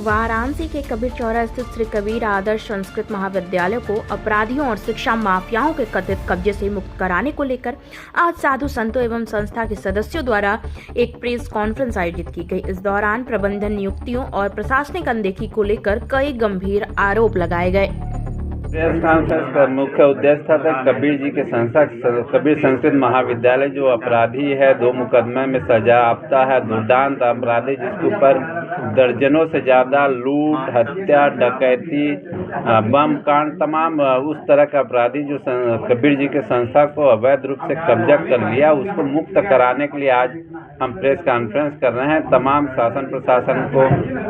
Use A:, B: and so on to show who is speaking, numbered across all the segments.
A: वाराणसी के कबीर चौरा स्थित श्री कबीर आदर्श संस्कृत महाविद्यालय को अपराधियों और शिक्षा माफियाओं के कथित कब्जे से मुक्त कराने को लेकर आज साधु संतों एवं संस्था के सदस्यों द्वारा एक प्रेस कॉन्फ्रेंस आयोजित की गई। इस दौरान प्रबंधन नियुक्तियों और प्रशासनिक अनदेखी को लेकर कई गंभीर आरोप लगाए गए।
B: प्रेस कॉन्फ्रेंस का मुख्य उद्देश्य था कबीर जी के संस्था कबीर संस्कृत महाविद्यालय जो अपराधी है, 2 मुकदमे में सजा आपता है, दुर्दांत अपराधी जिसके ऊपर दर्जनों से ज़्यादा लूट, हत्या, डकैती, बम कांड, तमाम उस तरह का अपराधी जो कबीर जी के संस्था को अवैध रूप से कब्जा कर लिया, उसको मुक्त कराने के लिए आज हम प्रेस कॉन्फ्रेंस कर रहे हैं तमाम शासन प्रशासन को।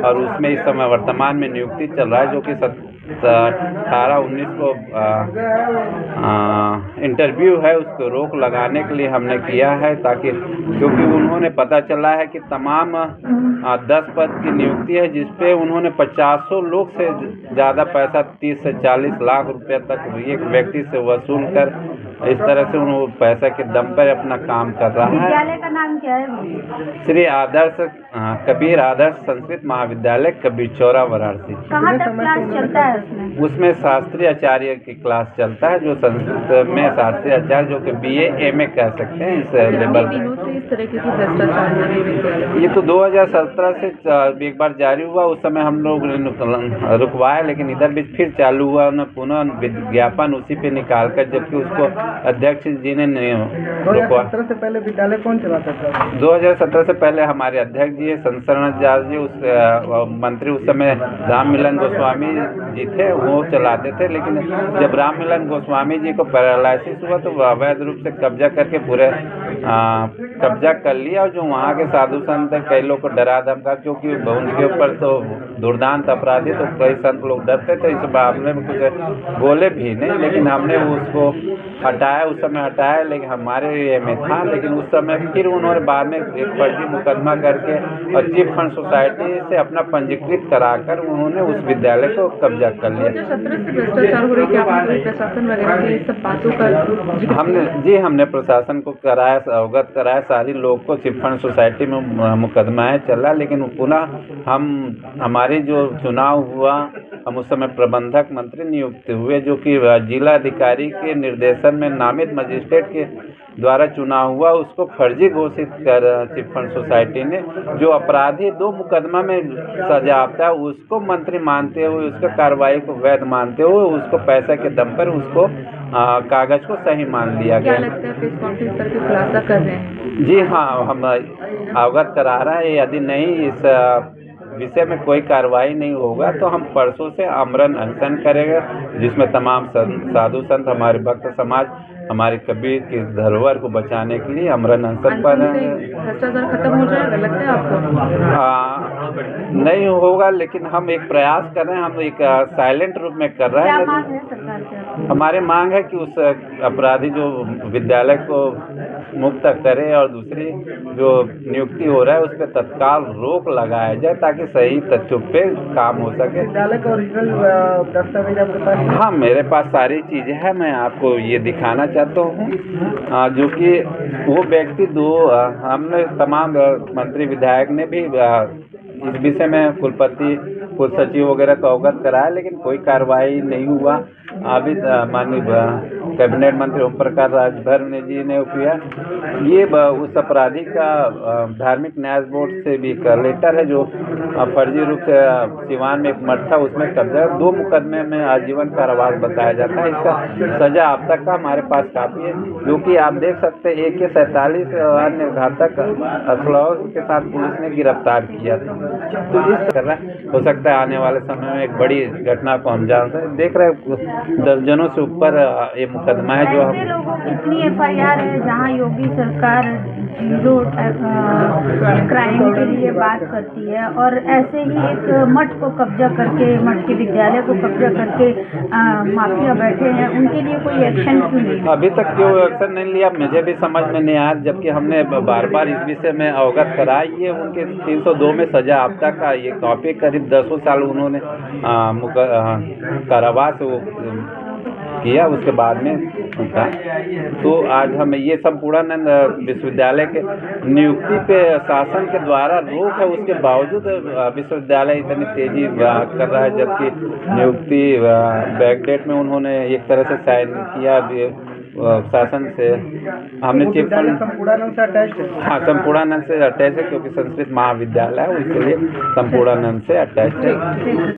B: और उसमें इस समय वर्तमान में नियुक्ति चल रहा है जो कि 18-19 को इंटरव्यू है, उसको रोक लगाने के लिए हमने किया है, ताकि क्योंकि उन्होंने पता चला है कि तमाम 10 पद की नियुक्ति है जिसपे उन्होंने 50 लोग से ज़्यादा पैसा 30 से 40 लाख रुपए तक एक व्यक्ति से वसूल कर इस तरह से उन्होंने पैसा के दम पर अपना काम कर रहा है।
C: विद्यालय का नाम क्या है?
B: श्री आदर्श कबीर आदर्श संस्कृत महाविद्यालय कबीर चौरा वाराणसी।
C: कहाँ तक क्लास चलता है
B: उसमें शास्त्रीय आचार्य की क्लास चलता है, जो संस्कृत में शास्त्रीय आचार्य जो कि BA MA कह सकते हैं इस लेवल में।
D: इस तरह की भ्रष्टाचार
B: ये तो 2017 से एक बार जारी हुआ, उस समय हम लोग रुकवाए, लेकिन इधर भी फिर चालू हुआ, उन्होंने पुनः विज्ञापन उसी पे निकाल कर, जबकि उसको अध्यक्ष जी ने रुकवा।
E: 2017 से पहले विद्यालय कौन चलाता था?
B: 2017 से पहले हमारे अध्यक्ष जी संसरण जी, उस मंत्री उस समय राम मिलन गोस्वामी जी थे, वो चलाते थे। लेकिन जब राम मिलन गोस्वामी जी को पैरालिसिस हुआ तो अवैध रूप से कब्जा करके पूरे कब्जा कर लिया। और जो वहाँ के साधु संत कई लोग को डरा धमका, क्योंकि उनके ऊपर तो दुर्दांत अपराधी, तो कई संत लोग डरते थे, इस मामले में कुछ बोले भी नहीं। लेकिन हमने उसको हटाया, उस समय हटाया, लेकिन हमारे ये में था। लेकिन उस समय फिर उन्होंने बाद में एक फर्जी मुकदमा करके और चिट फंड सोसाइटी से अपना पंजीकृत कराकर उन्होंने उस विद्यालय को कब्जा कर लिया।
D: 2017 से भ्रष्टाचार हो रही है, प्रशासन वगैरह की सब बातों का
B: हमने प्रशासन को कराया, अवगत कराया, सारी लोग को चिट फंड सोसाइटी में मुकदमाएं चला। लेकिन पुनः हमारी जो चुनाव हुआ, हम उस समय प्रबंधक मंत्री नियुक्त हुए, जो कि जिला अधिकारी के निर्देशन में नामित मजिस्ट्रेट के द्वारा चुनाव हुआ, उसको फर्जी घोषित कर चिट फंड सोसाइटी ने, जो अपराधी 2 मुकदमा में सजा आपता है, उसको मंत्री मानते हुए, उसका कार्रवाई को वैध मानते हुए, उसको पैसा के दम पर उसको कागज को सही मान लिया गया।
D: क्या लगता है प्रेस कॉन्फ्रेंस करके खुलासा कर रहे हैं?
B: जी हाँ, हम अवगत करा रहा है। यदि नहीं इस विषय में कोई कार्रवाई नहीं होगा तो हम परसों से आमरण अनशन करेंगे, जिसमें तमाम साधु संत, हमारे भक्त समाज, हमारे कबीर की धरोहर को बचाने के लिए आमरण अनशन पर
D: भ्रष्टाचार खत्म हो जाएगा लगता है आपको?
B: नहीं होगा, लेकिन हम एक प्रयास कर रहे हैं, हम एक साइलेंट रूप में कर रहे हैं।
C: मांग है सरकार से?
B: हमारे मांग है कि उस अपराधी जो विद्यालय को मुक्त करे और दूसरी जो नियुक्ति हो रहा है उस पर तत्काल रोक लगाया जाए, ताकि सही तथ्यों पे काम हो सके।
E: विद्यालय का ओरिजिनल दस्तावेज आपके पास?
B: हाँ, मेरे पास सारी चीज़ें हैं, मैं आपको ये दिखाना चाहता हूँ। जो कि वो व्यक्ति हमने तमाम मंत्री विधायक ने भी इस विषय में कुलपति, कुल सचिव वगैरह को अवगत कराया, लेकिन कोई कार्रवाई नहीं हुआ। अभी माननीय कैबिनेट मंत्री ओम प्रकाश राजभर जी ने किया। ये उस अपराधी का धार्मिक न्याय बोर्ड से भी एक लेटर है, जो फर्जी रूप से सिवान में एक मठ था उसमें कब्जा, 2 मुकदमे में आजीवन कारावास बताया जाता है। इसका सजा अब तक का हमारे पास काफ़ी है, जो कि आप देख सकते हैं AK-47 अन्य घातक असलाहों के साथ पुलिस ने गिरफ्तार किया था। तो इस तरह हो सकता है आने वाले समय में एक बड़ी घटना को हम जान सकते। देख रहे हैं दर्जनों से ऊपर ये मुकदमा है। जो हम
C: लोगों की इतनी FIR है जहाँ योगी सरकार जीरो क्राइम के लिए बात करती है, और ऐसे ही एक मठ को कब्जा करके, मठ के विद्यालय को कब्जा करके माफिया बैठे हैं, उनके लिए कोई एक्शन क्यों नहीं?
B: अभी तक क्यों एक्शन नहीं लिया मुझे भी समझ में नहीं आया, जबकि हमने बार बार इस विषय में अवगत कराई है। उनके 302 में सजा आपता का ये कॉपी, करीब 10 साल उन्होंने कारावास किया, उसके बाद में था। तो आज हम ये संपूर्णानंद विश्वविद्यालय के नियुक्ति पे शासन के द्वारा रोक है, उसके बावजूद विश्वविद्यालय इतनी तेजी कर रहा है, जबकि नियुक्ति बैकडेट में उन्होंने एक तरह से साइन किया शासन से। हमने चीफ
E: संपूर्णानंद से अटैच है।
B: हाँ, संपूर्णानंद से अटैच है, क्योंकि संस्कृत महाविद्यालय है, इसलिए संपूर्णानंद से अटैच है।